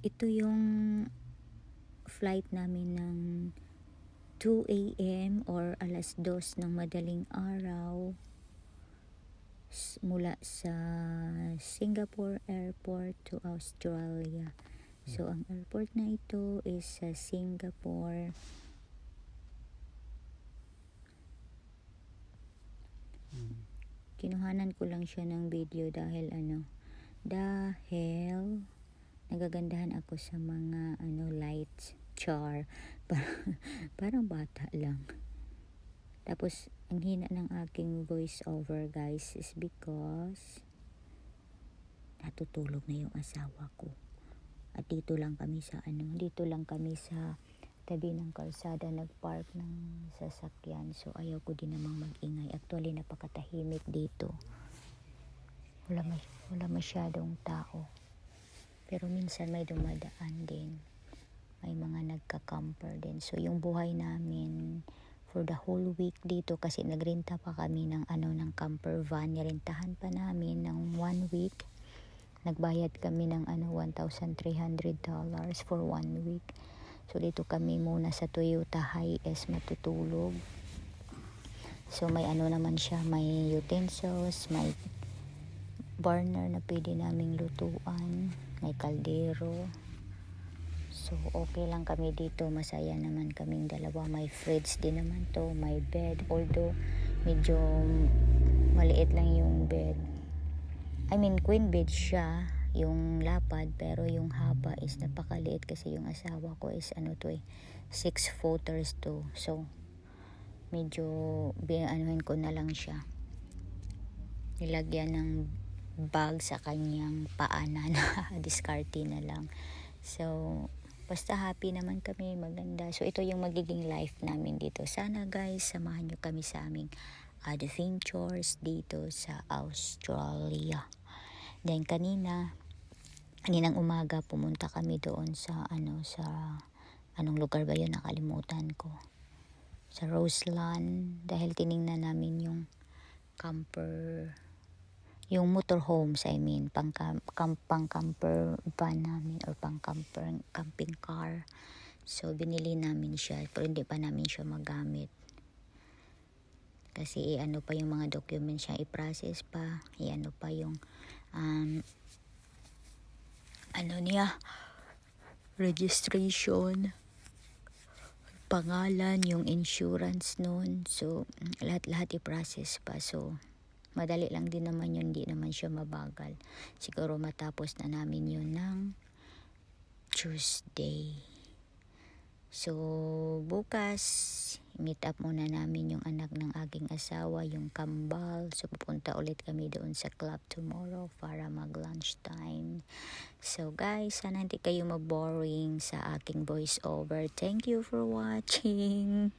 ito yung flight namin ng 2 a.m. or alas 2 ng madaling araw mula sa Singapore Airport to Australia. So, ang airport na ito is sa Singapore. Kinuhanan ko lang siya ng video dahil nagagandahan ako sa mga lights, parang bata lang. Tapos ang hina ng aking voice over, guys, is because natutulog na yung asawa ko. At dito lang kami sa tabi ng kalsada nagpark ng sasakyan. So ayaw ko din namang magingay. Actually napakatahimik dito. Wala masyadong tao. Pero minsan may dumadaan din. May mga nagka-camper din. So yung buhay namin for the whole week dito, kasi nagrenta pa kami ng camper van. Nirentahan pa namin ng 1 week. Nagbayad kami ng $1,300 for 1 week. So dito kami muna sa Toyota Hiace matutulog. So may naman siya, may utensils, may burner na pwede naming lutuan, may kaldero. So okay lang kami dito, masaya naman kaming dalawa. May fridge din naman to, may bed, although medyo maliit lang yung bed. I mean queen bed siya, yung lapad, pero yung haba is napakaliit kasi yung asawa ko is 6-footers to. So medyo ko na lang siya, nilagyan ng bag sa kanyang paanan. Diskarte na lang. So basta happy naman kami, maganda. So ito yung magiging life namin dito. Sana guys, samahan nyo kami sa aming adventures dito sa Australia. Then kaninang umaga pumunta kami doon sa anong lugar ba yun, nakalimutan ko. Sa Roseland, dahil tiningnan namin yung camper, yung motorhomes, pang-camper van namin or camping car. So binili namin siya, pero hindi pa namin siya magamit. Kasi pa yung mga documents siya, i-process pa. Pa yung registration, pangalan, yung insurance nun. So lahat i-process pa. So madali lang din naman yun, hindi naman siya mabagal. Siguro matapos na namin yun ng Tuesday. So bukas meet up muna namin yung anak ng aking asawa, yung kambal. So pupunta ulit kami doon sa club tomorrow para mag lunch time. So guys, sana hindi kayo maboring sa aking voice over. Thank you for watching.